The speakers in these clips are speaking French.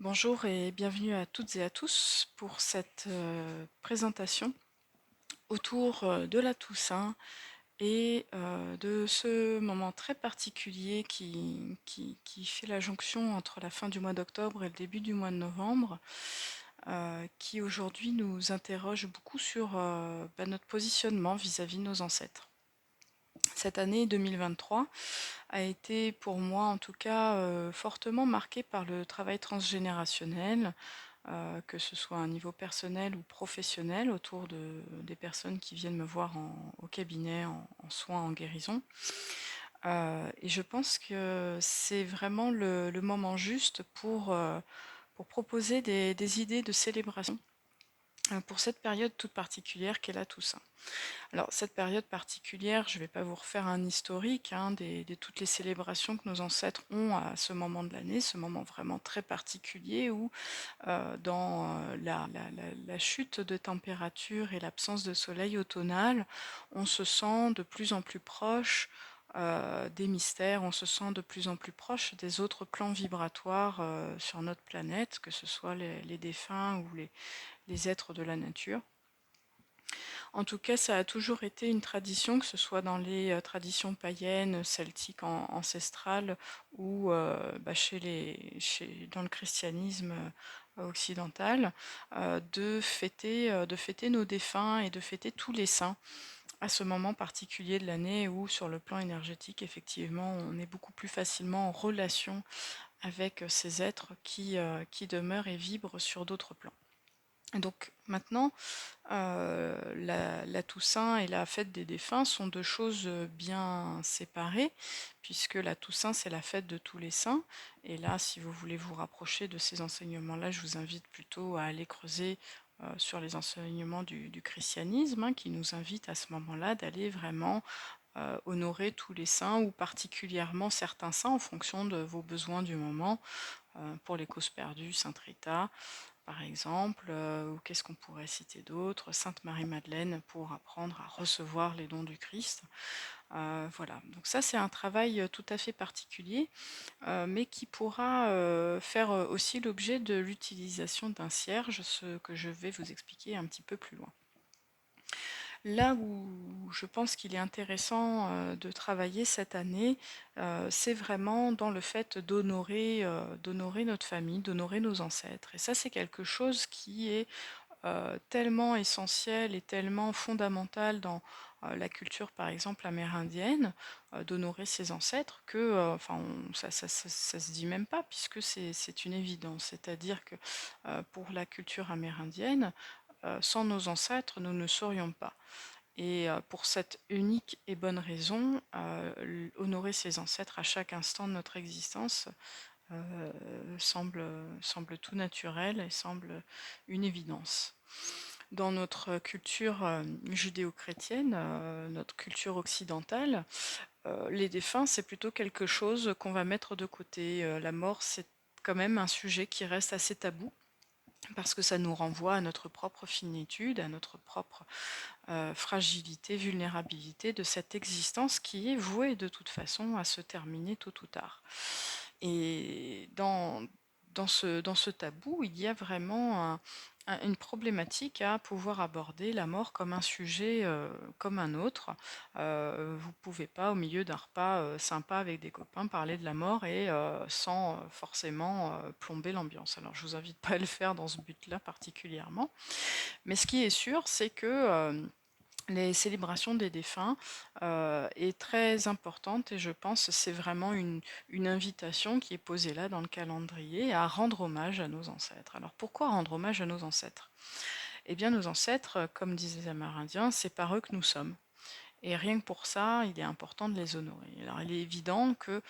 Bonjour et bienvenue à toutes et à tous pour cette présentation autour de la Toussaint et de ce moment très particulier qui fait la jonction entre la fin du mois d'octobre et le début du mois de novembre, qui aujourd'hui nous interroge beaucoup sur notre positionnement vis-à-vis de nos ancêtres. Cette année 2023 a été pour moi en tout cas fortement marquée par le travail transgénérationnel, que ce soit à un niveau personnel ou professionnel, autour des personnes qui viennent me voir au cabinet, en soins, en guérison. Et je pense que c'est vraiment le moment juste pour proposer des idées de célébration pour cette période toute particulière qu'est la Toussaint. Alors, cette période particulière, je ne vais pas vous refaire un historique de toutes les célébrations que nos ancêtres ont à ce moment de l'année, ce moment vraiment très particulier où, dans la chute de température et l'absence de soleil automnal, on se sent de plus en plus proche des mystères, on se sent de plus en plus proche des autres plans vibratoires sur notre planète, que ce soit les défunts ou les êtres de la nature. En tout cas, ça a toujours été une tradition, que ce soit dans les traditions païennes, celtiques, ancestrales, ou dans le christianisme occidental, de fêter nos défunts et de fêter tous les saints à ce moment particulier de l'année où, sur le plan énergétique, effectivement, on est beaucoup plus facilement en relation avec ces êtres qui demeurent et vibrent sur d'autres plans. Donc maintenant, la Toussaint et la fête des défunts sont deux choses bien séparées, puisque la Toussaint, c'est la fête de tous les saints. Et là, si vous voulez vous rapprocher de ces enseignements-là, je vous invite plutôt à aller creuser sur les enseignements du christianisme, qui nous invite à ce moment-là d'aller vraiment honorer tous les saints, ou particulièrement certains saints en fonction de vos besoins du moment. Pour les causes perdues, Sainte Rita, par exemple, ou qu'est-ce qu'on pourrait citer d'autre? Sainte Marie-Madeleine, pour apprendre à recevoir les dons du Christ. Voilà, donc ça c'est un travail tout à fait particulier, mais qui pourra faire aussi l'objet de l'utilisation d'un cierge, ce que je vais vous expliquer un petit peu plus loin. Là où je pense qu'il est intéressant de travailler cette année, c'est vraiment dans le fait d'honorer notre famille, d'honorer nos ancêtres. Et ça, c'est quelque chose qui est tellement essentiel et tellement fondamental dans la culture, par exemple, amérindienne, d'honorer ses ancêtres, que ça se dit même pas, puisque c'est une évidence. C'est-à-dire que pour la culture amérindienne, sans nos ancêtres, nous ne serions pas. Et pour cette unique et bonne raison, honorer ses ancêtres à chaque instant de notre existence semble tout naturel et semble une évidence. Dans notre culture judéo-chrétienne, notre culture occidentale, les défunts, c'est plutôt quelque chose qu'on va mettre de côté. La mort, c'est quand même un sujet qui reste assez tabou, parce que ça nous renvoie à notre propre finitude, à notre propre fragilité, vulnérabilité de cette existence qui est vouée de toute façon à se terminer tôt ou tard. Et dans ce tabou, il y a vraiment une problématique à pouvoir aborder la mort comme un sujet comme un autre. Vous pouvez pas, au milieu d'un repas sympa avec des copains, parler de la mort et sans forcément plomber l'ambiance. Alors je vous invite pas à le faire dans ce but-là particulièrement. Mais ce qui est sûr, c'est que les célébrations des défunts est très importante, et je pense que c'est vraiment une invitation qui est posée là dans le calendrier à rendre hommage à nos ancêtres. Alors pourquoi rendre hommage à nos ancêtres? Eh bien nos ancêtres, comme disaient les Amérindiens, c'est par eux que nous sommes. Et rien que pour ça, il est important de les honorer. Alors il est évident que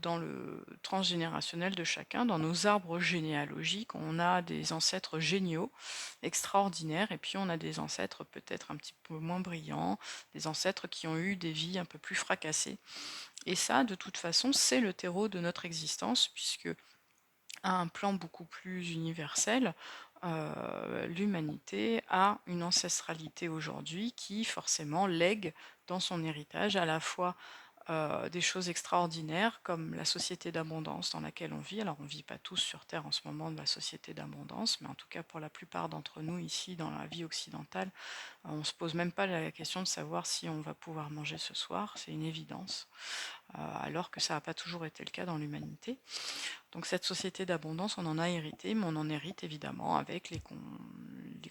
dans le transgénérationnel de chacun, dans nos arbres généalogiques, on a des ancêtres géniaux, extraordinaires, et puis on a des ancêtres peut-être un petit peu moins brillants, des ancêtres qui ont eu des vies un peu plus fracassées. Et ça, de toute façon, c'est le terreau de notre existence, puisque à un plan beaucoup plus universel, l'humanité a une ancestralité aujourd'hui qui forcément lègue dans son héritage à la fois des choses extraordinaires comme la société d'abondance dans laquelle on vit. Alors on ne vit pas tous sur Terre en ce moment de la société d'abondance, mais en tout cas pour la plupart d'entre nous ici dans la vie occidentale, on ne se pose même pas la question de savoir si on va pouvoir manger ce soir, c'est une évidence, alors que ça n'a pas toujours été le cas dans l'humanité. Donc cette société d'abondance, on en a hérité, mais on en hérite évidemment avec les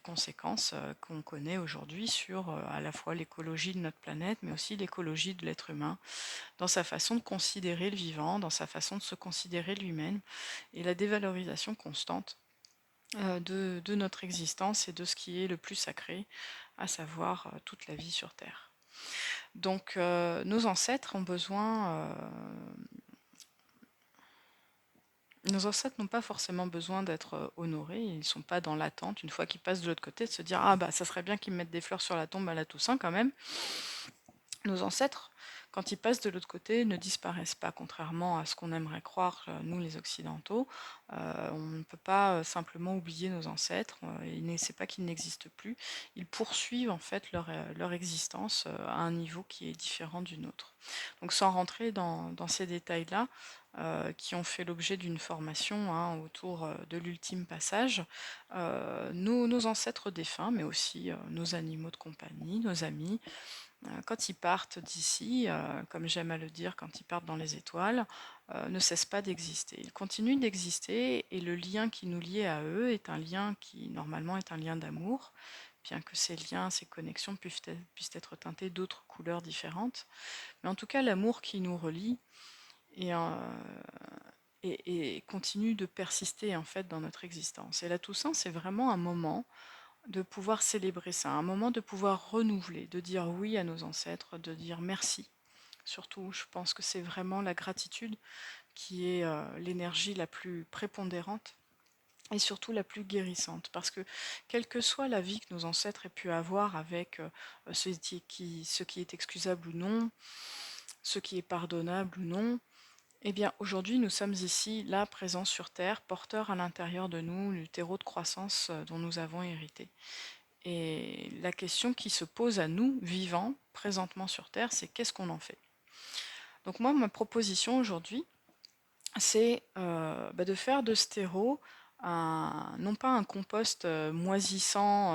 conséquences qu'on connaît aujourd'hui sur à la fois l'écologie de notre planète, mais aussi l'écologie de l'être humain, dans sa façon de considérer le vivant, dans sa façon de se considérer lui-même, et la dévalorisation constante de notre existence et de ce qui est le plus sacré, à savoir toute la vie sur Terre. Donc nos ancêtres ont besoin nos ancêtres n'ont pas forcément besoin d'être honorés, ils ne sont pas dans l'attente, une fois qu'ils passent de l'autre côté, de se dire ah bah ça serait bien qu'ils me mettent des fleurs sur la tombe à la Toussaint quand même. Nos ancêtres, quand ils passent de l'autre côté, ne disparaissent pas, contrairement à ce qu'on aimerait croire, nous les Occidentaux. On ne peut pas simplement oublier nos ancêtres, c'est pas qu'ils n'existent plus, ils poursuivent en fait leur existence à un niveau qui est différent du nôtre. Donc sans rentrer dans ces détails-là, qui ont fait l'objet d'une formation hein, autour de l'ultime passage, nos ancêtres défunts, mais aussi nos animaux de compagnie, nos amis, quand ils partent d'ici, comme j'aime à le dire, quand ils partent dans les étoiles, ne cessent pas d'exister. Ils continuent d'exister et le lien qui nous lie à eux est un lien qui normalement est un lien d'amour, bien que ces liens, ces connexions puissent être teintés d'autres couleurs différentes. Mais en tout cas, l'amour qui nous relie et, et continue de persister en fait dans notre existence. Et la Toussaint, c'est vraiment un moment de pouvoir célébrer ça, un moment de pouvoir renouveler, de dire oui à nos ancêtres, de dire merci. Surtout, je pense que c'est vraiment la gratitude qui est l'énergie la plus prépondérante et surtout la plus guérissante. Parce que quelle que soit la vie que nos ancêtres aient pu avoir avec ce qui est excusable ou non, ce qui est pardonnable ou non, eh bien aujourd'hui nous sommes ici, là, présents sur Terre, porteurs à l'intérieur de nous du terreau de croissance dont nous avons hérité. Et la question qui se pose à nous, vivants, présentement sur Terre, c'est qu'est-ce qu'on en fait? Donc moi, ma proposition aujourd'hui, c'est de faire de ce terreau non pas un compost moisissant,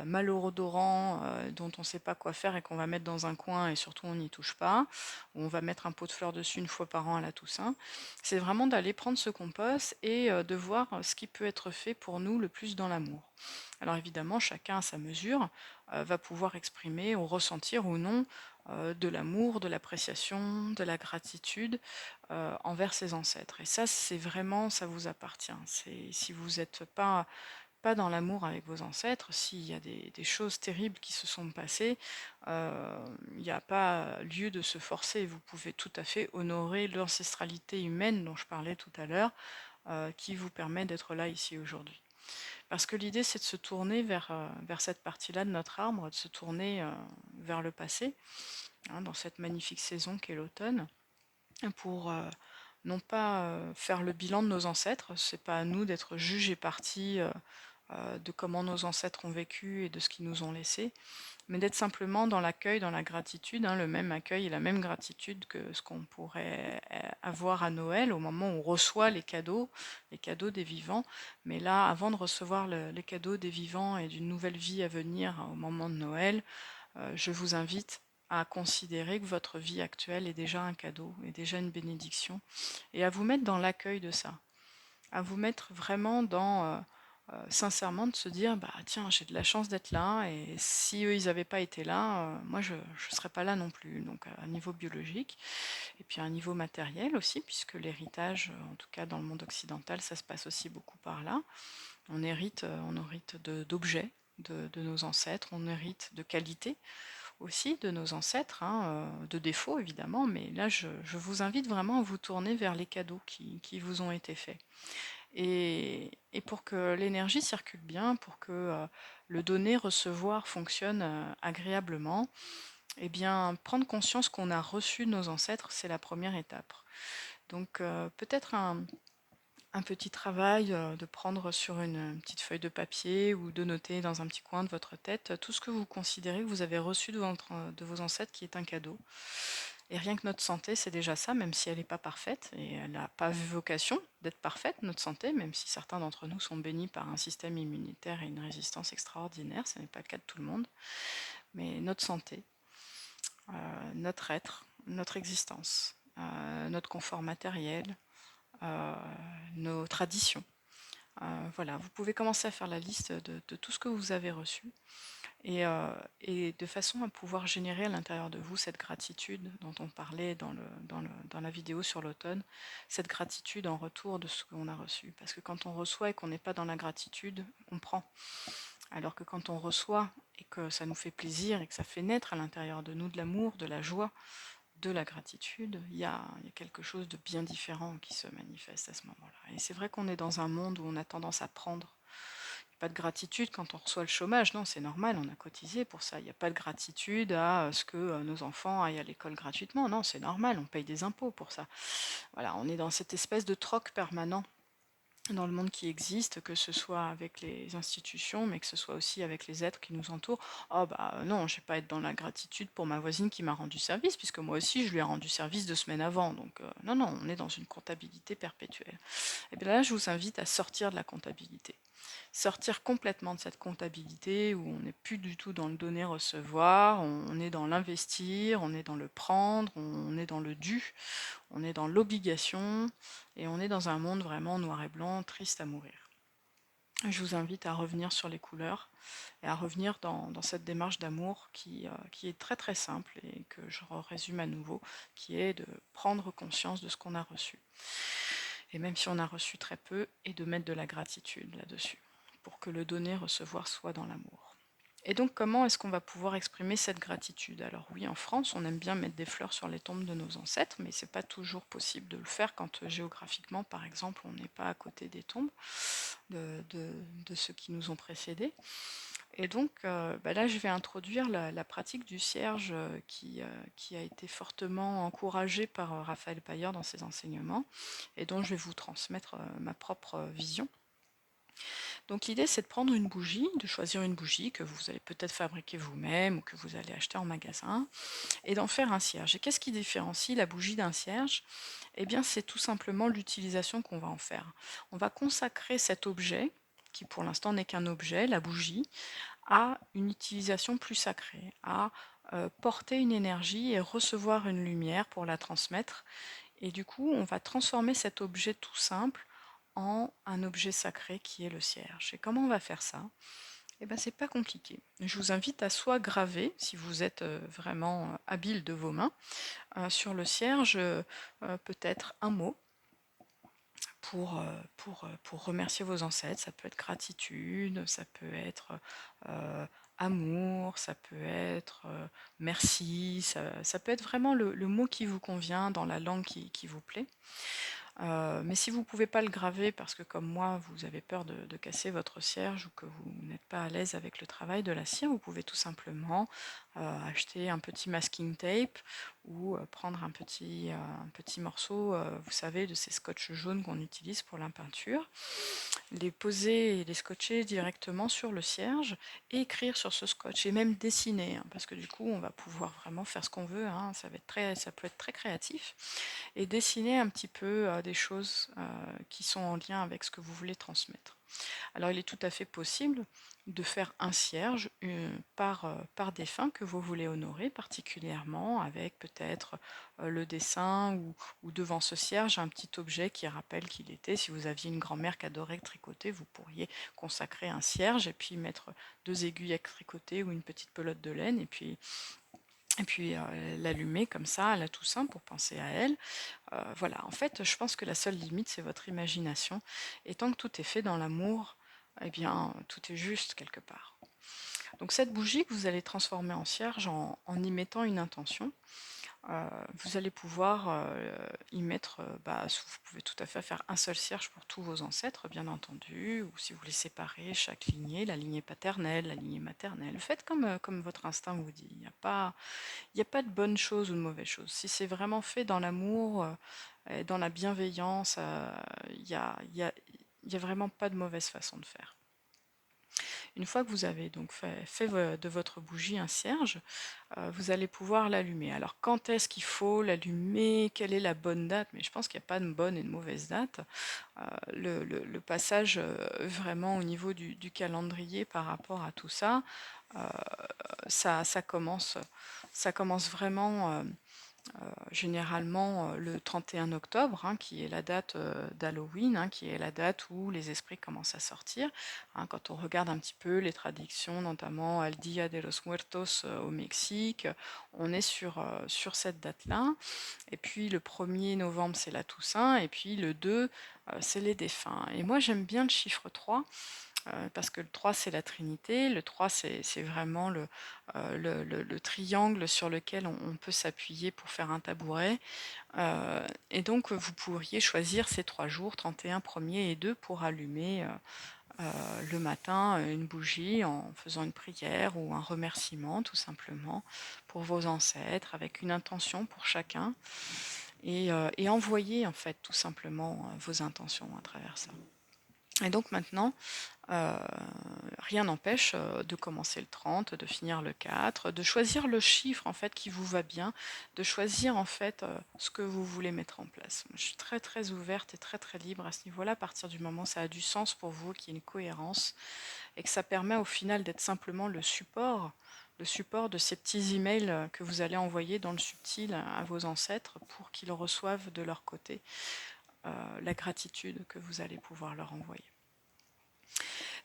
malodorant, dont on ne sait pas quoi faire et qu'on va mettre dans un coin et surtout on n'y touche pas, ou on va mettre un pot de fleurs dessus une fois par an à la Toussaint. C'est vraiment d'aller prendre ce compost et de voir ce qui peut être fait pour nous le plus dans l'amour. Alors évidemment, chacun à sa mesure va pouvoir exprimer ou ressentir ou non de l'amour, de l'appréciation, de la gratitude envers ses ancêtres. Et ça, c'est vraiment, ça vous appartient. Si vous n'êtes pas dans l'amour avec vos ancêtres, s'il y a des choses terribles qui se sont passées, il n'y a pas lieu de se forcer. Vous pouvez tout à fait honorer l'ancestralité humaine dont je parlais tout à l'heure, qui vous permet d'être là ici aujourd'hui. Parce que l'idée, c'est de se tourner vers cette partie-là de notre arbre, de se tourner vers le passé, hein, dans cette magnifique saison qu'est l'automne, pour non pas faire le bilan de nos ancêtres, c'est pas à nous d'être juges et partis de comment nos ancêtres ont vécu et de ce qu'ils nous ont laissé, mais d'être simplement dans l'accueil, dans la gratitude, hein, le même accueil et la même gratitude que ce qu'on pourrait avoir à Noël, au moment où on reçoit les cadeaux des vivants. Mais là, avant de recevoir les cadeaux des vivants et d'une nouvelle vie à venir au moment de Noël, je vous invite à considérer que votre vie actuelle est déjà un cadeau, est déjà une bénédiction, et à vous mettre dans l'accueil de ça, à vous mettre vraiment dans, sincèrement, de se dire, bah tiens, j'ai de la chance d'être là, et si eux, ils n'avaient pas été là, moi, je ne serais pas là non plus, donc à un niveau biologique, et puis à un niveau matériel aussi, puisque l'héritage, en tout cas dans le monde occidental, ça se passe aussi beaucoup par là. On hérite d'objets de nos ancêtres, on hérite de qualités aussi de nos ancêtres, hein, de défauts évidemment, mais là je vous invite vraiment à vous tourner vers les cadeaux qui vous ont été faits. Et pour que l'énergie circule bien, pour que le donner-recevoir fonctionne agréablement, eh bien prendre conscience qu'on a reçu de nos ancêtres, c'est la première étape. Donc peut-être un petit travail de prendre sur une petite feuille de papier ou de noter dans un petit coin de votre tête tout ce que vous considérez que vous avez reçu de vos ancêtres qui est un cadeau. Et rien que notre santé, c'est déjà ça, même si elle n'est pas parfaite, et elle n'a pas vocation d'être parfaite, notre santé, même si certains d'entre nous sont bénis par un système immunitaire et une résistance extraordinaire, ce n'est pas le cas de tout le monde. Mais notre santé, notre être, notre existence, notre confort matériel, euh, nos traditions. Voilà, vous pouvez commencer à faire la liste de tout ce que vous avez reçu et de façon à pouvoir générer à l'intérieur de vous cette gratitude dont on parlait dans la vidéo sur l'automne, cette gratitude en retour de ce qu'on a reçu. Parce que quand on reçoit et qu'on n'est pas dans la gratitude, on prend. Alors que quand on reçoit et que ça nous fait plaisir et que ça fait naître à l'intérieur de nous de l'amour, de la joie, de la gratitude, il y a quelque chose de bien différent qui se manifeste à ce moment-là. Et c'est vrai qu'on est dans un monde où on a tendance à prendre. Il n'y a pas de gratitude quand on reçoit le chômage, non, c'est normal, on a cotisé pour ça. Il n'y a pas de gratitude à ce que nos enfants aillent à l'école gratuitement, non, c'est normal, on paye des impôts pour ça. Voilà, on est dans cette espèce de troc permanent dans le monde qui existe, que ce soit avec les institutions, mais que ce soit aussi avec les êtres qui nous entourent. Oh bah non, je vais pas être dans la gratitude pour ma voisine qui m'a rendu service, puisque moi aussi je lui ai rendu service 2 semaines avant. Donc non, non, on est dans une comptabilité perpétuelle. Et bien là, je vous invite à sortir de la comptabilité. Sortir complètement de cette comptabilité où on n'est plus du tout dans le donner-recevoir, on est dans l'investir, on est dans le prendre, on est dans le dû, on est dans l'obligation et on est dans un monde vraiment noir et blanc, triste à mourir. Je vous invite à revenir sur les couleurs et à revenir dans cette démarche d'amour qui est très très simple et que je résume à nouveau, qui est de prendre conscience de ce qu'on a reçu. Et même si on a reçu très peu, et de mettre de la gratitude là-dessus, pour que le donner-recevoir soit dans l'amour. Et donc, comment est-ce qu'on va pouvoir exprimer cette gratitude? Alors oui, en France, on aime bien mettre des fleurs sur les tombes de nos ancêtres, mais c'est pas toujours possible de le faire quand géographiquement, par exemple, on n'est pas à côté des tombes de ceux qui nous ont précédés. Et donc, là, je vais introduire la pratique du cierge qui a été fortement encouragée par Raphaël Paillard dans ses enseignements et dont je vais vous transmettre ma propre vision. Donc l'idée, c'est de prendre une bougie, de choisir une bougie que vous allez peut-être fabriquer vous-même ou que vous allez acheter en magasin, et d'en faire un cierge. Et qu'est-ce qui différencie la bougie d'un cierge? Eh bien, c'est tout simplement l'utilisation qu'on va en faire. On va consacrer cet objet, qui pour l'instant n'est qu'un objet, la bougie, à une utilisation plus sacrée, à porter une énergie et recevoir une lumière pour la transmettre. Et du coup, on va transformer cet objet tout simple en un objet sacré qui est le cierge. Et comment on va faire ça? Eh bien, c'est pas compliqué. Je vous invite à soit graver, si vous êtes vraiment habile de vos mains, sur le cierge, peut-être un mot pour remercier vos ancêtres. Ça peut être gratitude, ça peut être euh, amour, ça peut être merci, ça peut être vraiment le mot qui vous convient dans la langue qui vous plaît. Mais si vous ne pouvez pas le graver parce que comme moi, vous avez peur de casser votre cierge ou que vous n'êtes pas à l'aise avec le travail de la cire, vous pouvez tout simplement acheter un petit masking tape ou prendre un petit morceau, vous savez, de ces scotch jaunes qu'on utilise pour la peinture, les poser et les scotcher directement sur le cierge et écrire sur ce scotch et même dessiner, hein, parce que du coup, on va pouvoir vraiment faire ce qu'on veut, hein, ça peut être très créatif et dessiner un petit peu des choses qui sont en lien avec ce que vous voulez transmettre. Alors il est tout à fait possible de faire un cierge par défunt que vous voulez honorer particulièrement avec peut-être le dessin ou devant ce cierge un petit objet qui rappelle qui il était. Si vous aviez une grand-mère qui adorait tricoter, vous pourriez consacrer un cierge et puis mettre 2 aiguilles à tricoter ou une petite pelote de laine et puis l'allumer comme ça à la Toussaint pour penser à elle. Voilà, en fait, je pense que la seule limite, c'est votre imagination. Et tant que tout est fait dans l'amour, eh bien, tout est juste quelque part. Donc cette bougie que vous allez transformer en cierge en y mettant une intention, vous allez pouvoir y mettre, vous pouvez tout à fait faire un seul cierge pour tous vos ancêtres, bien entendu, ou si vous voulez séparer chaque lignée, la lignée paternelle, la lignée maternelle, faites comme votre instinct vous dit. Il n'y a pas de bonne chose ou de mauvaise chose. Si c'est vraiment fait dans l'amour, et dans la bienveillance, il n'y a vraiment pas de mauvaise façon de faire. Une fois que vous avez donc fait de votre bougie un cierge, vous allez pouvoir l'allumer. Alors quand est-ce qu'il faut l'allumer? Quelle est la bonne date? Mais je pense qu'il n'y a pas de bonne et de mauvaise date. Le passage vraiment au niveau du calendrier par rapport à tout ça, euh, ça commence, ça commence vraiment généralement le 31 octobre, hein, qui est la date d'Halloween, hein, qui est la date où les esprits commencent à sortir. Hein. Quand on regarde un petit peu les traditions, notamment El Día de los Muertos au Mexique, on est sur cette date-là. Et puis le 1er novembre, c'est la Toussaint, et puis le 2, c'est les défunts. Et moi, j'aime bien le chiffre 3, parce que le 3 c'est la Trinité, le 3 c'est vraiment le triangle sur lequel on peut s'appuyer pour faire un tabouret. Et donc vous pourriez choisir ces 3 jours, 31, 1er et 2, pour allumer le matin une bougie en faisant une prière ou un remerciement tout simplement pour vos ancêtres, avec une intention pour chacun, et envoyer en fait tout simplement vos intentions à travers ça. Et donc maintenant, euh, rien n'empêche de commencer le 30, de finir le 4, de choisir le chiffre en fait qui vous va bien, de choisir en fait ce que vous voulez mettre en place. Moi, je suis très très ouverte et très très libre à ce niveau-là, à partir du moment où ça a du sens pour vous, qu'il y ait une cohérence, et que ça permet au final d'être simplement le support de ces petits emails que vous allez envoyer dans le subtil à vos ancêtres pour qu'ils reçoivent de leur côté la gratitude que vous allez pouvoir leur envoyer.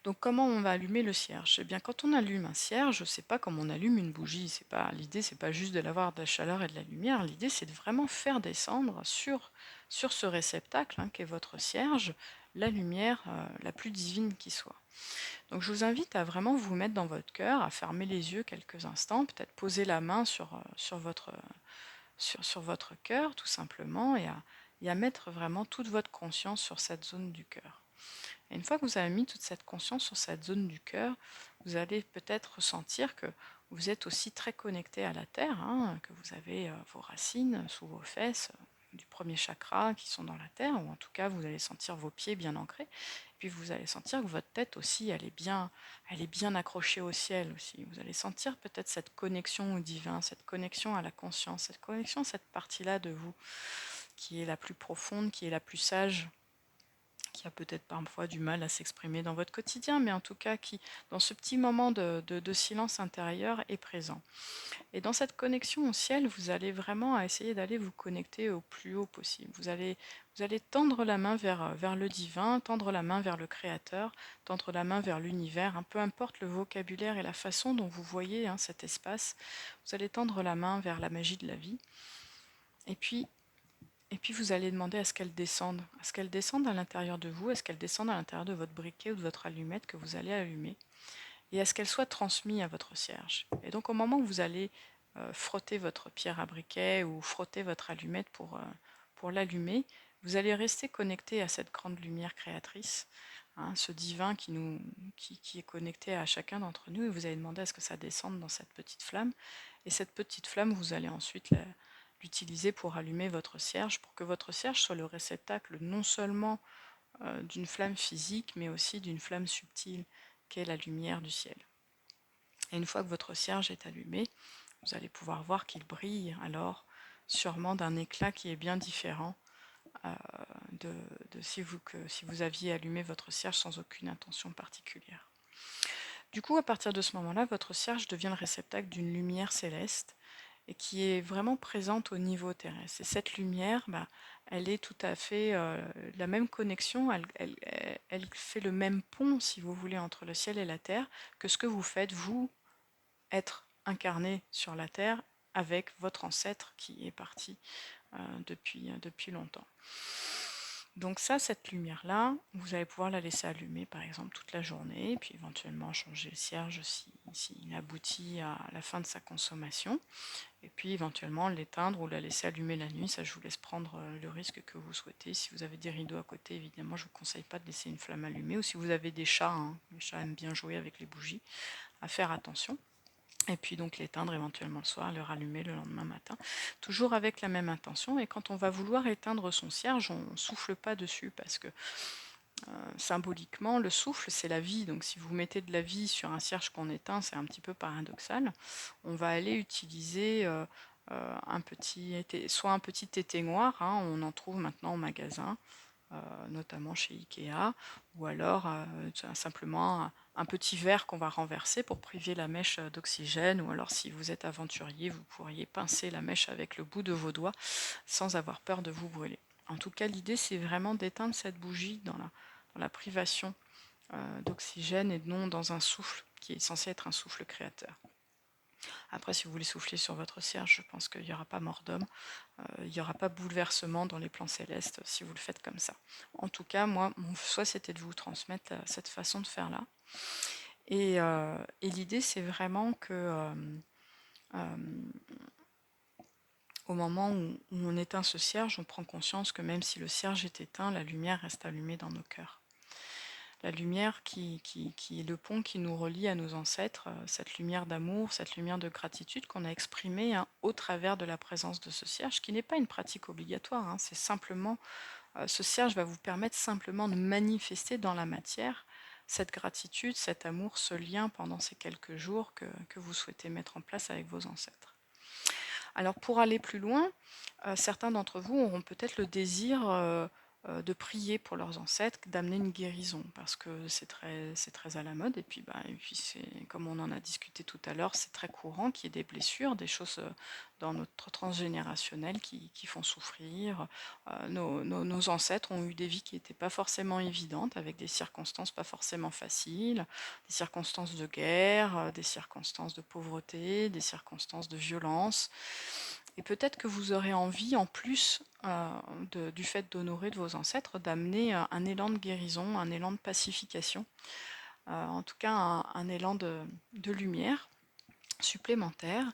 Donc comment on va allumer le cierge? Eh bien quand on allume un cierge, c'est pas comme on allume une bougie, l'idée c'est pas juste de l'avoir de la chaleur et de la lumière, l'idée c'est de vraiment faire descendre sur ce réceptacle qu'est votre cierge, la lumière la plus divine qui soit. Donc je vous invite à vraiment vous mettre dans votre cœur, à fermer les yeux quelques instants, peut-être poser la main sur votre cœur tout simplement, et à mettre vraiment toute votre conscience sur cette zone du cœur. Et une fois que vous avez mis toute cette conscience sur cette zone du cœur, vous allez peut-être ressentir que vous êtes aussi très connecté à la terre, que vous avez vos racines sous vos fesses, du premier chakra qui sont dans la terre, ou en tout cas vous allez sentir vos pieds bien ancrés. Et puis vous allez sentir que votre tête aussi, elle est bien accrochée au ciel aussi. Vous allez sentir peut-être cette connexion au divin, cette connexion à la conscience, cette connexion à cette partie-là de vous qui est la plus profonde, qui est la plus sage, qui a peut-être parfois du mal à s'exprimer dans votre quotidien, mais en tout cas qui, dans ce petit moment de silence intérieur, est présent. Et dans cette connexion au ciel, vous allez vraiment essayer d'aller vous connecter au plus haut possible. Vous allez tendre la main vers le divin, tendre la main vers le créateur, tendre la main vers l'univers, peu importe le vocabulaire et la façon dont vous voyez cet espace, vous allez tendre la main vers la magie de la vie. Et puis, vous allez demander à ce qu'elle descende à l'intérieur de vous, à ce qu'elle descende à l'intérieur de votre briquet ou de votre allumette que vous allez allumer, et à ce qu'elle soit transmise à votre cierge. Et donc au moment où vous allez frotter votre pierre à briquet ou frotter votre allumette pour l'allumer, vous allez rester connecté à cette grande lumière créatrice, ce divin qui est connecté à chacun d'entre nous, et vous allez demander à ce que ça descende dans cette petite flamme. Et cette petite flamme, vous allez ensuite l'utiliser pour allumer votre cierge, pour que votre cierge soit le réceptacle non seulement d'une flamme physique, mais aussi d'une flamme subtile, qu'est la lumière du ciel. Et une fois que votre cierge est allumé, vous allez pouvoir voir qu'il brille alors sûrement d'un éclat qui est bien différent euh, de si vous aviez allumé votre cierge sans aucune intention particulière. Du coup, à partir de ce moment-là, votre cierge devient le réceptacle d'une lumière céleste et qui est vraiment présente au niveau terrestre. Et cette lumière, elle est tout à fait la même connexion, elle fait le même pont, si vous voulez, entre le ciel et la terre, que ce que vous faites, vous, être incarné sur la terre avec votre ancêtre qui est parti depuis longtemps. Donc ça, cette lumière-là, vous allez pouvoir la laisser allumer par exemple toute la journée, et puis éventuellement changer le cierge s'il aboutit à la fin de sa consommation, et puis éventuellement l'éteindre ou la laisser allumer la nuit. Ça, je vous laisse prendre le risque que vous souhaitez. Si vous avez des rideaux à côté, évidemment, je ne vous conseille pas de laisser une flamme allumée, ou si vous avez des chats, les chats aiment bien jouer avec les bougies, à faire attention. Et puis donc l'éteindre éventuellement le soir, le rallumer le lendemain matin, toujours avec la même intention. Et quand on va vouloir éteindre son cierge, on ne souffle pas dessus, parce que Symboliquement, le souffle, c'est la vie. Donc si vous mettez de la vie sur un cierge qu'on éteint, c'est un petit peu paradoxal. On va aller utiliser soit un petit éteignoir, hein, on en trouve maintenant au magasin, notamment chez Ikea, ou alors simplement un petit verre qu'on va renverser pour priver la mèche d'oxygène, ou alors si vous êtes aventurier, vous pourriez pincer la mèche avec le bout de vos doigts sans avoir peur de vous brûler. En tout cas, l'idée, c'est vraiment d'éteindre cette bougie dans la privation d'oxygène et non dans un souffle qui est censé être un souffle créateur. Après, si vous voulez souffler sur votre cierge, je pense qu'il n'y aura pas mort d'homme, il n'y aura pas bouleversement dans les plans célestes si vous le faites comme ça. En tout cas, moi, mon souhait, c'était de vous transmettre cette façon de faire là. Et l'idée, c'est vraiment que euh, au moment où on éteint ce cierge, on prend conscience que même si le cierge est éteint, la lumière reste allumée dans nos cœurs. La lumière qui est le pont qui nous relie à nos ancêtres, cette lumière d'amour, cette lumière de gratitude qu'on a exprimée, hein, au travers de la présence de ce cierge, qui n'est pas une pratique obligatoire, hein, c'est simplement, ce cierge va vous permettre simplement de manifester dans la matière cette gratitude, cet amour, ce lien pendant ces quelques jours que vous souhaitez mettre en place avec vos ancêtres. Alors pour aller plus loin, certains d'entre vous auront peut-être le désir de prier pour leurs ancêtres, d'amener une guérison, parce que c'est très à la mode, et puis c'est, comme on en a discuté tout à l'heure, c'est très courant qu'il y ait des blessures, des choses dans notre transgénérationnel qui font souffrir. Nos ancêtres ont eu des vies qui n'étaient pas forcément évidentes, avec des circonstances pas forcément faciles, des circonstances de guerre, des circonstances de pauvreté, des circonstances de violence. Et peut-être que vous aurez envie, en plus du fait d'honorer de vos ancêtres, d'amener un élan de guérison, un élan de pacification, en tout cas un élan de lumière supplémentaire.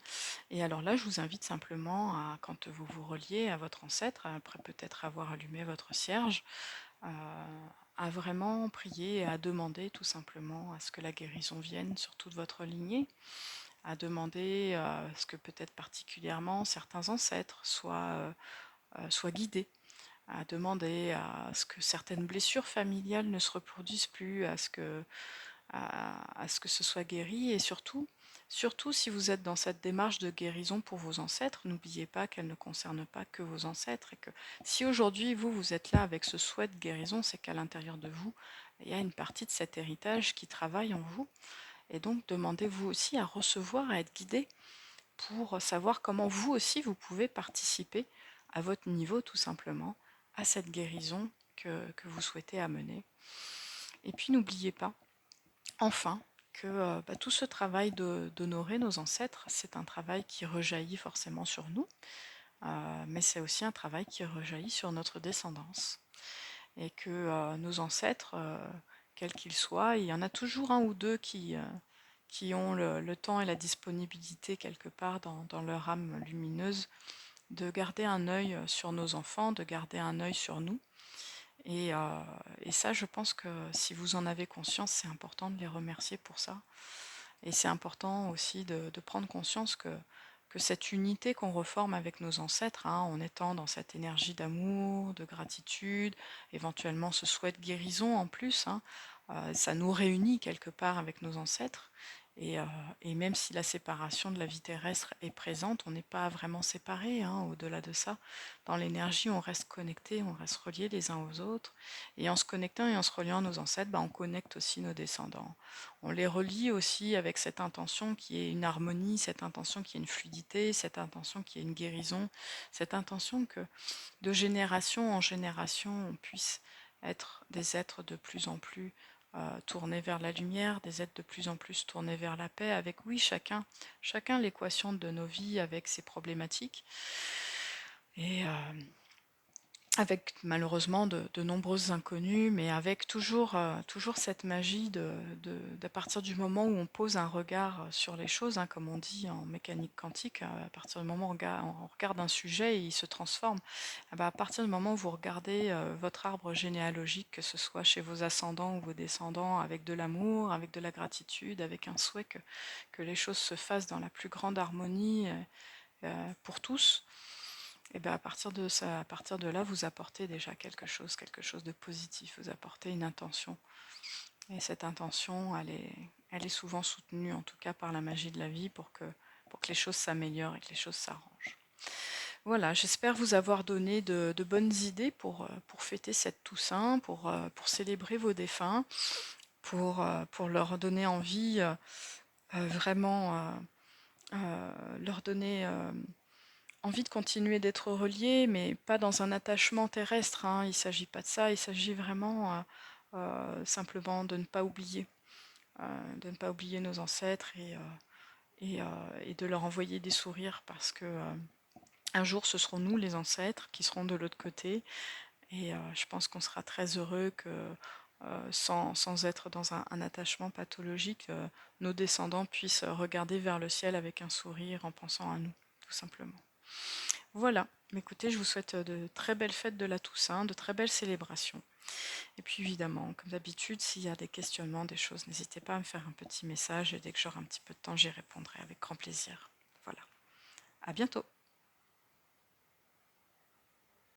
Et alors là, je vous invite simplement à, quand vous vous reliez à votre ancêtre, après peut-être avoir allumé votre cierge, à vraiment prier et à demander tout simplement à ce que la guérison vienne sur toute votre lignée, à demander à ce que peut-être particulièrement certains ancêtres soient guidés, à demander à ce que certaines blessures familiales ne se reproduisent plus, à ce que ce soit guéri, et surtout si vous êtes dans cette démarche de guérison pour vos ancêtres, n'oubliez pas qu'elle ne concerne pas que vos ancêtres, et que si aujourd'hui vous êtes là avec ce souhait de guérison, c'est qu'à l'intérieur de vous, il y a une partie de cet héritage qui travaille en vous, et donc demandez-vous aussi à recevoir, à être guidé pour savoir comment vous aussi vous pouvez participer à votre niveau tout simplement à cette guérison que vous souhaitez amener. Et puis n'oubliez pas, enfin, que tout ce travail d'honorer nos ancêtres, c'est un travail qui rejaillit forcément sur nous, mais c'est aussi un travail qui rejaillit sur notre descendance. Et que nos ancêtres, quels qu'ils soient, il y en a toujours un ou deux qui ont le temps et la disponibilité quelque part dans leur âme lumineuse de garder un œil sur nos enfants, de garder un œil sur nous. Et, euh, et ça, je pense que si vous en avez conscience, c'est important de les remercier pour ça. Et c'est important aussi de prendre conscience que cette unité qu'on reforme avec nos ancêtres, hein, en étant dans cette énergie d'amour, de gratitude, éventuellement ce souhait de guérison en plus, hein, ça nous réunit quelque part avec nos ancêtres. Et, euh, et même si la séparation de la vie terrestre est présente, on n'est pas vraiment séparés, hein, au-delà de ça. Dans l'énergie, on reste connectés, on reste reliés les uns aux autres. Et en se connectant et en se reliant à nos ancêtres, on connecte aussi nos descendants. On les relie aussi avec cette intention qui est une harmonie, cette intention qui est une fluidité, cette intention qui est une guérison, cette intention que de génération en génération, on puisse être des êtres de plus en plus tournés vers la lumière, des êtres de plus en plus tournés vers la paix, avec oui, chacun l'équation de nos vies avec ses problématiques. Et avec malheureusement de nombreuses inconnues, mais avec toujours cette magie d'à partir du moment où on pose un regard sur les choses, hein, comme on dit en mécanique quantique, à partir du moment où on regarde un sujet et il se transforme, eh ben, à partir du moment où vous regardez votre arbre généalogique, que ce soit chez vos ascendants ou vos descendants, avec de l'amour, avec de la gratitude, avec un souhait que les choses se fassent dans la plus grande harmonie pour tous, et bien à partir de là, vous apportez déjà quelque chose de positif, vous apportez une intention. Et cette intention, elle est souvent soutenue, en tout cas par la magie de la vie, pour que les choses s'améliorent et que les choses s'arrangent. Voilà, j'espère vous avoir donné de bonnes idées pour fêter cette Toussaint, pour célébrer vos défunts, pour leur donner envie, vraiment, leur donner envie de continuer d'être reliés, mais pas dans un attachement terrestre, hein. Il ne s'agit pas de ça, il s'agit vraiment simplement de ne pas oublier nos ancêtres et de leur envoyer des sourires parce que un jour ce seront nous les ancêtres qui seront de l'autre côté et je pense qu'on sera très heureux que sans être dans un attachement pathologique, nos descendants puissent regarder vers le ciel avec un sourire en pensant à nous, tout simplement. Voilà, écoutez, je vous souhaite de très belles fêtes de la Toussaint, de très belles célébrations. Et puis évidemment, comme d'habitude, s'il y a des questionnements, des choses, n'hésitez pas à me faire un petit message et dès que j'aurai un petit peu de temps, j'y répondrai avec grand plaisir. Voilà, à bientôt.